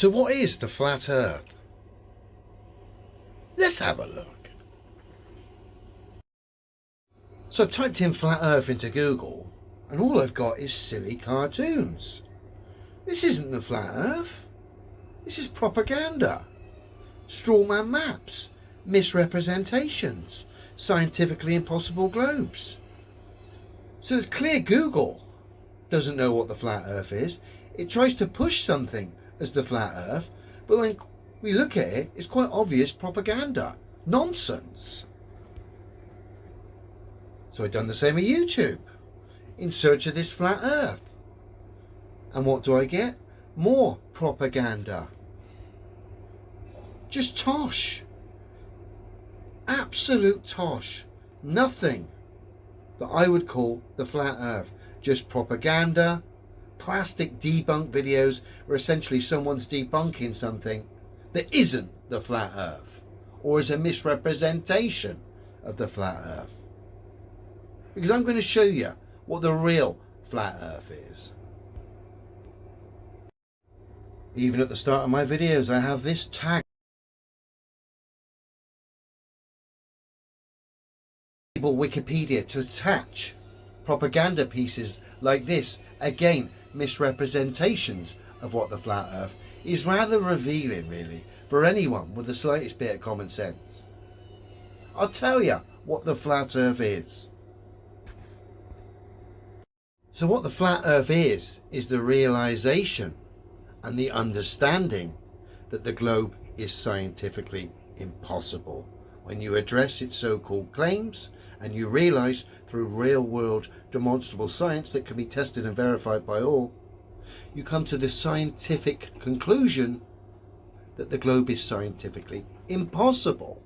So what is the flat earth? Let's have a look. So I've typed in flat earth into Google and all I've got is silly cartoons. This isn't the flat earth. This is propaganda. Strawman maps, misrepresentations, scientifically impossible globes. So it's clear Google doesn't know what the flat earth is. It tries to push something as the flat earth, but when we look at it, it's quite obvious propaganda. Nonsense. So I've done the same with YouTube, in search of this flat earth. And what do I get? More propaganda. Just tosh. Absolute tosh. Nothing that I would call the flat earth. Just propaganda, plastic debunk videos where essentially someone's debunking something that isn't the flat earth or is a misrepresentation of the flat earth. Because I'm going to show you what the real flat earth is. Even at the start of my videos I have this tag. Wikipedia to attach propaganda pieces like this, again misrepresentations of what the flat earth is, rather revealing really for anyone with the slightest bit of common sense. I'll tell you what the flat earth is. So what the flat earth is the realization and the understanding that the globe is scientifically impossible. When you address its so-called claims and you realize through real-world demonstrable science that can be tested and verified by all, you come to the scientific conclusion that the globe is scientifically impossible.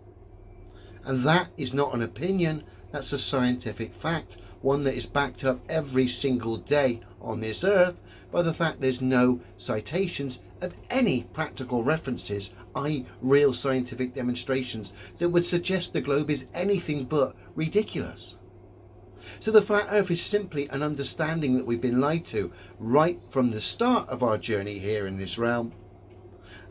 And that is not an opinion, that's a scientific fact, one that is backed up every single day on this earth by the fact there's no citations of any practical references, i.e. real scientific demonstrations that would suggest the globe is anything but ridiculous. So the flat earth is simply an understanding that we've been lied to right from the start of our journey here in this realm,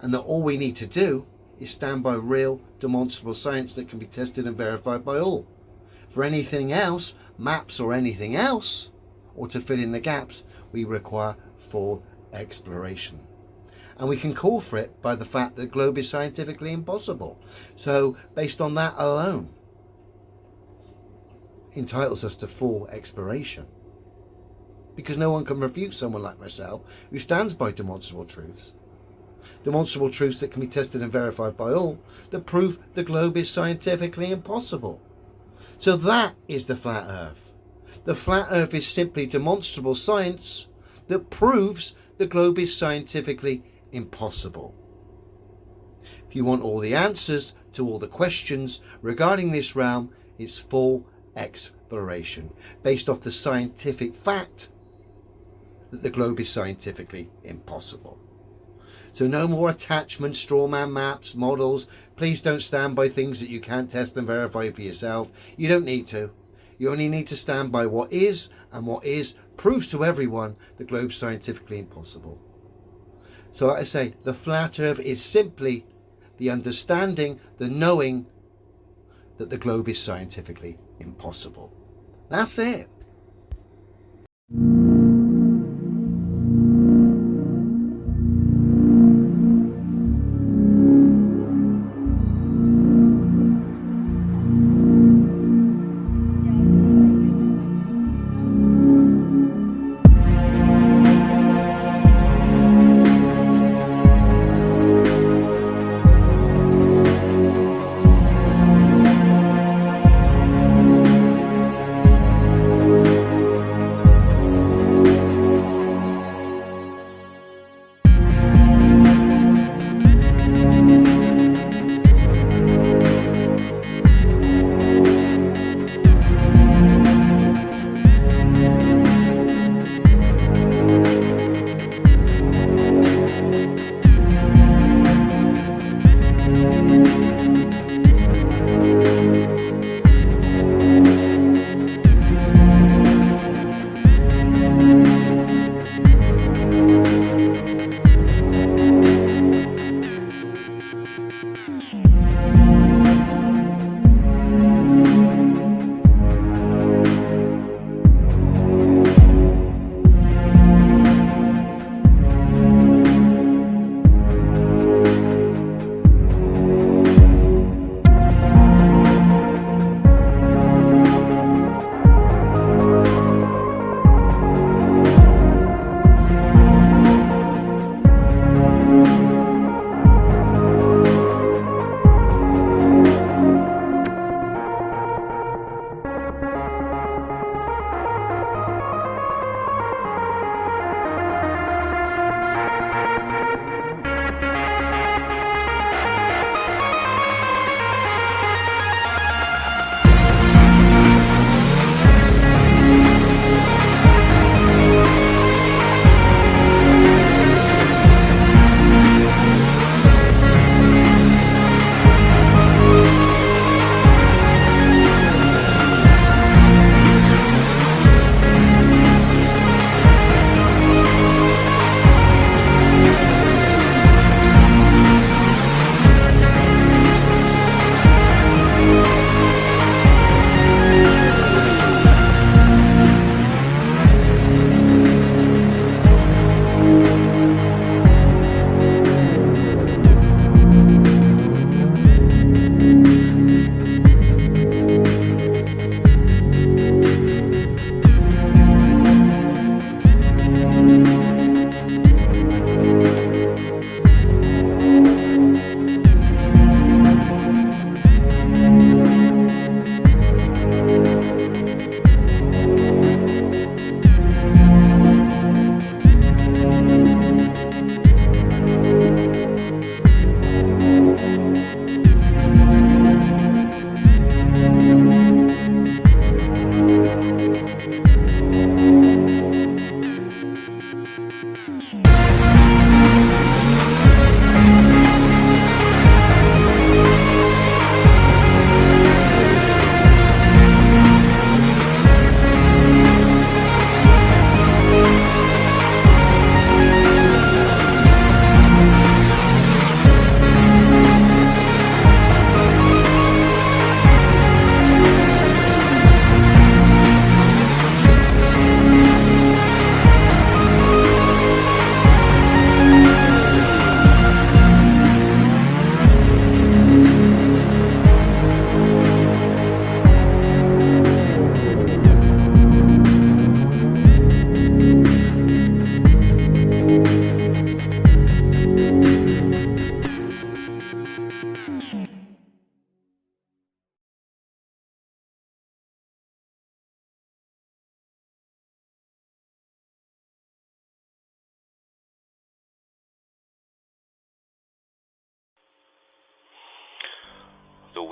and that all we need to do is stand by real demonstrable science that can be tested and verified by all. For anything else, maps or anything else, or to fill in the gaps, we require full exploration. And we can call for it by the fact that the globe is scientifically impossible. So based on that alone, entitles us to full exploration. Because no one can refute someone like myself who stands by demonstrable truths. Demonstrable truths that can be tested and verified by all, that prove the globe is scientifically impossible. So that is the flat earth. The flat earth is simply demonstrable science that proves the globe is scientifically impossible. If you want all the answers to all the questions regarding this realm, it's full exploration based off the scientific fact that the globe is scientifically impossible. So no more attachments, strawman maps, models. Please don't stand by things that you can't test and verify for yourself. You don't need to. You only need to stand by what is, and what is proves to everyone the globe's scientifically impossible. So like I say, the flat earth is simply the understanding, the knowing that the globe is scientifically impossible. That's it.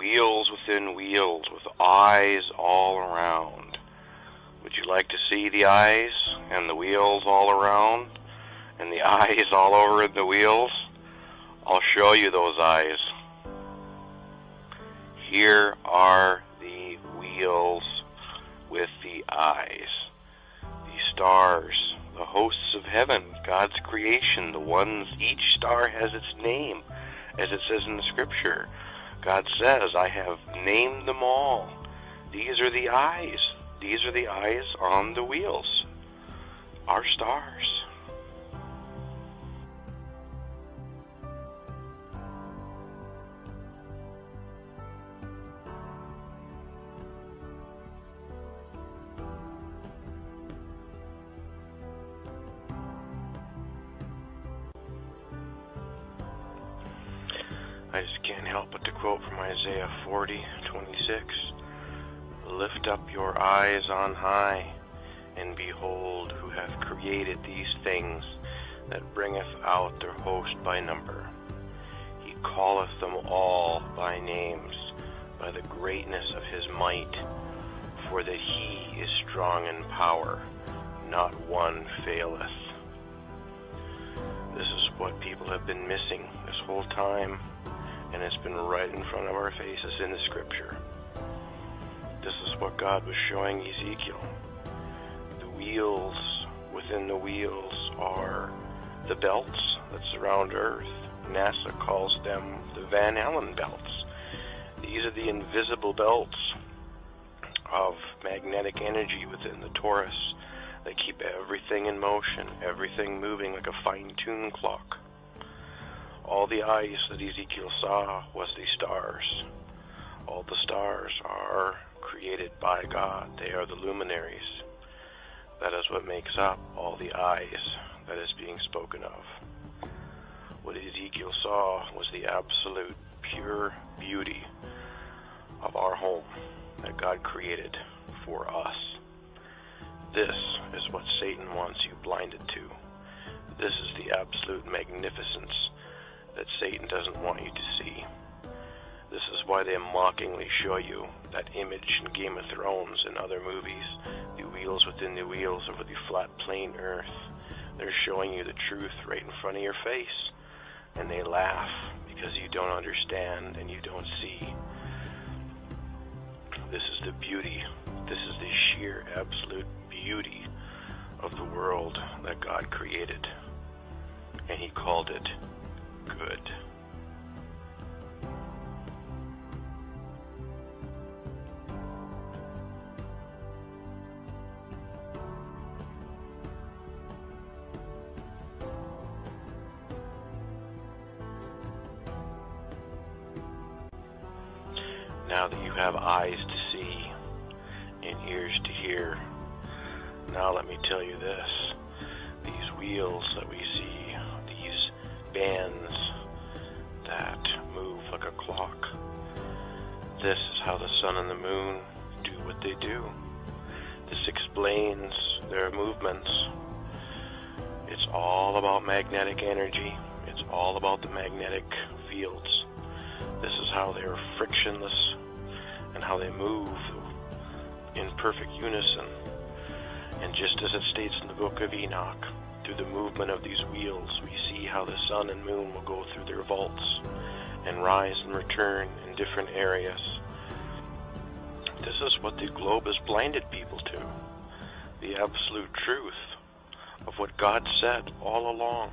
wheels within wheels with eyes all around. Would you like to see the eyes and the wheels all around and the eyes all over the wheels? I'll show you those eyes. Here are the wheels with the eyes. The stars, the hosts of heaven, God's creation, the ones, each star has its name, as it says in the scripture. God says, I have named them all. These are the eyes. These are the eyes on the wheels. Our stars. I just can't help but to quote from Isaiah 40:26. Lift up your eyes on high, and behold who hath created these things, that bringeth out their host by number. He calleth them all by names, by the greatness of his might, for that he is strong in power, not one faileth. This is what people have been missing this whole time, and it's been right in front of our faces in the scripture. This is what God was showing Ezekiel. The wheels within the wheels are the belts that surround Earth. NASA calls them the Van Allen belts. These are the invisible belts of magnetic energy within the torus. They keep everything in motion, everything moving like a fine-tuned clock. All the eyes that Ezekiel saw was the stars. All the stars are created by God. They are the luminaries. That is what makes up all the eyes that is being spoken of. What Ezekiel saw was the absolute pure beauty of our home that God created for us. This is what Satan wants you blinded to. This is the absolute magnificence that Satan doesn't want you to see. This is why they mockingly show you that image in Game of Thrones and other movies, the wheels within the wheels over the flat plain earth. They're showing you the truth right in front of your face, and they laugh because you don't understand and you don't see. This is the beauty, this is the sheer absolute beauty of the world that God created, and he called it good. Now that you have eyes to see and ears to hear, now let me tell you this. These wheels that we see, these bands that move like a clock, this is how the sun and the moon do what they do. This explains their movements. It's all about magnetic energy. It's all about the magnetic fields. This is how they are frictionless and how they move in perfect unison. And just as it states in the book of Enoch, through the movement of these wheels, we see how the sun and moon will go through their vaults and rise and return in different areas. This is what the globe has blinded people to, the absolute truth of what God said all along.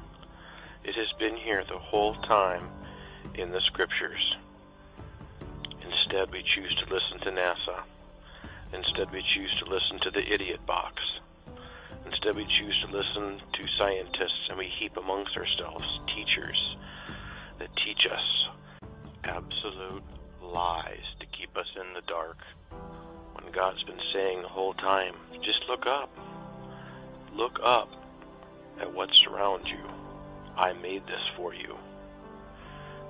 It has been here the whole time in the scriptures. Instead, we choose to listen to NASA. Instead, we choose to listen to the idiot box. Instead, we choose to listen to scientists, and we heap amongst ourselves teachers that teach us absolute lies to keep us in the dark. When God's been saying the whole time, just look up. Look up at what surrounds you. I made this for you.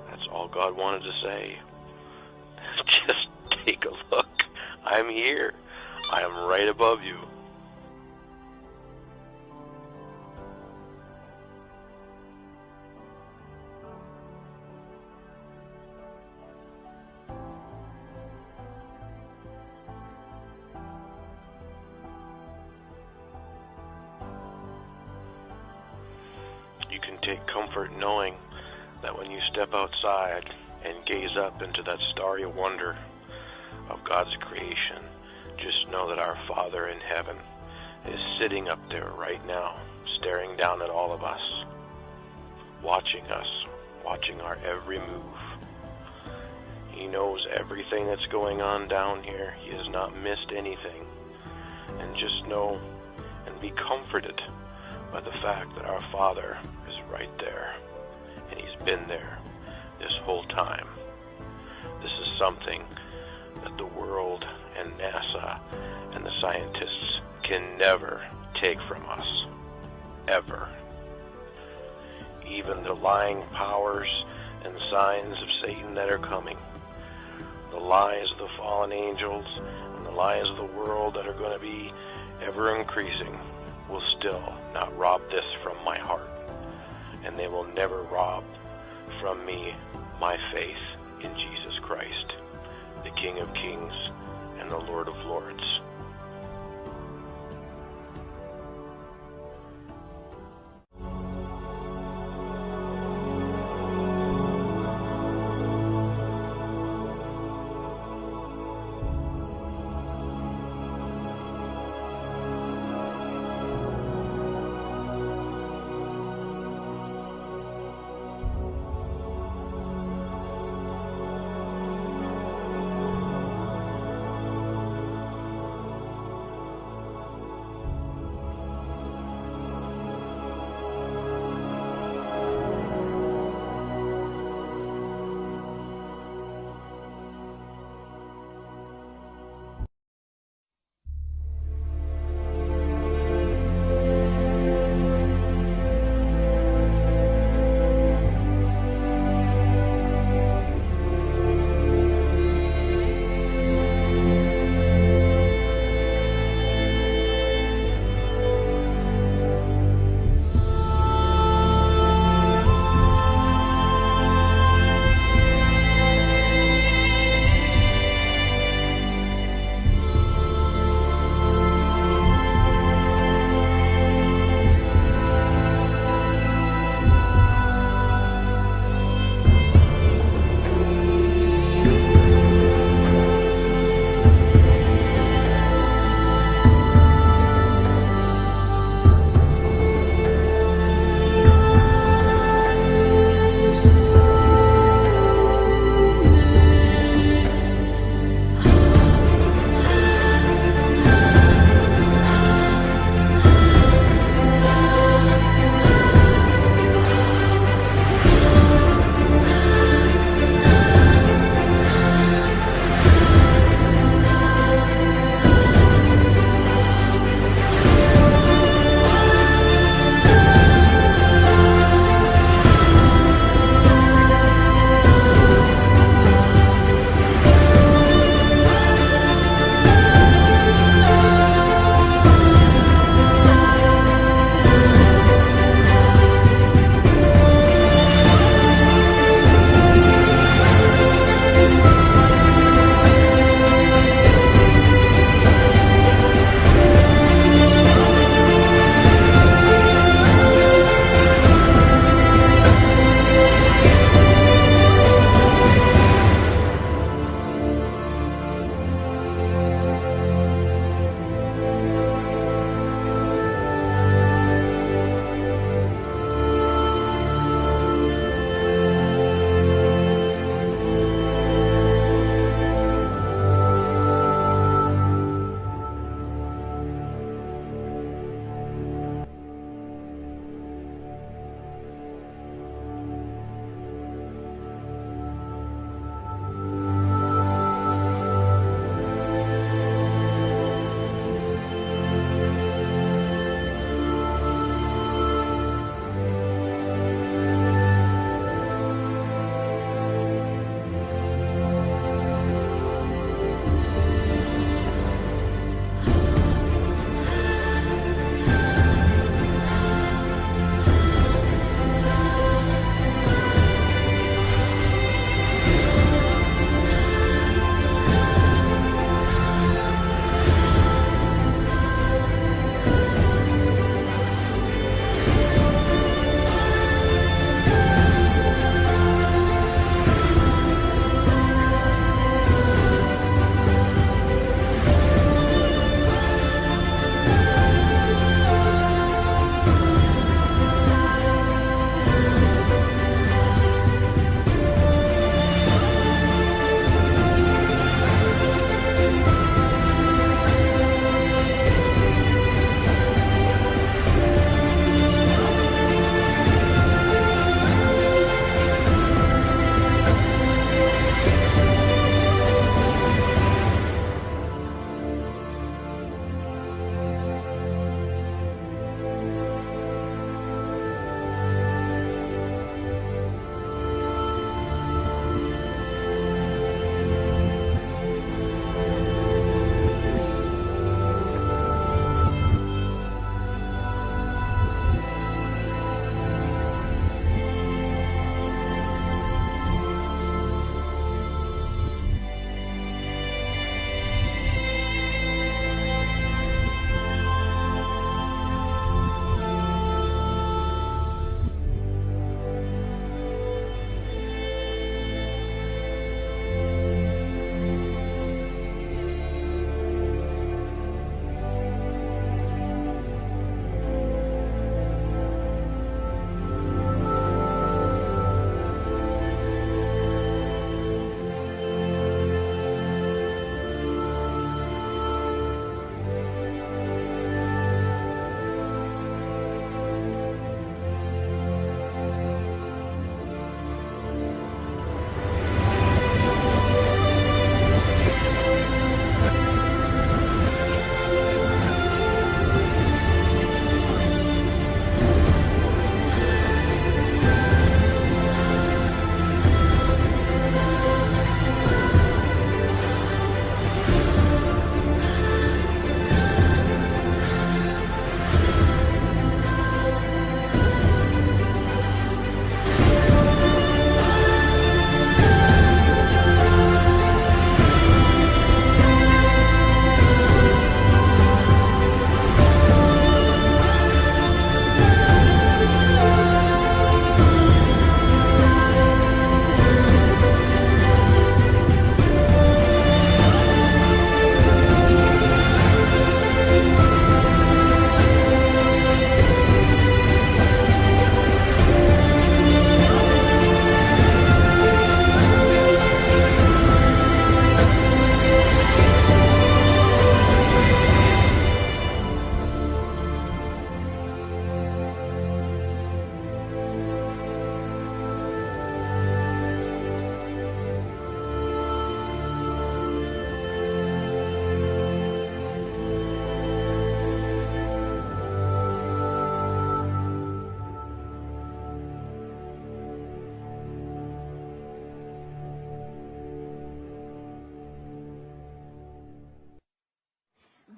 That's all God wanted to say. Just take a look. I'm here. I am right above you. take comfort knowing that when you step outside and gaze up into that starry wonder of God's creation, just know that our Father in heaven is sitting up there right now, staring down at all of us, watching our every move. He knows everything that's going on down here. He has not missed anything. And just know and be comforted by the fact that our Father is right there, and He's been there this whole time. This is something that the world and NASA and the scientists can never take from us, ever. Even the lying powers and signs of Satan that are coming, the lies of the fallen angels and the lies of the world that are going to be ever increasing, will still not rob this from my heart. And they will never rob from me my faith in Jesus Christ, the King of Kings and the Lord of Lords.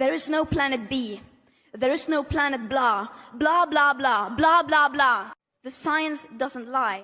There is no planet B. There is no planet blah, blah, blah, blah, blah, blah, blah. The science doesn't lie.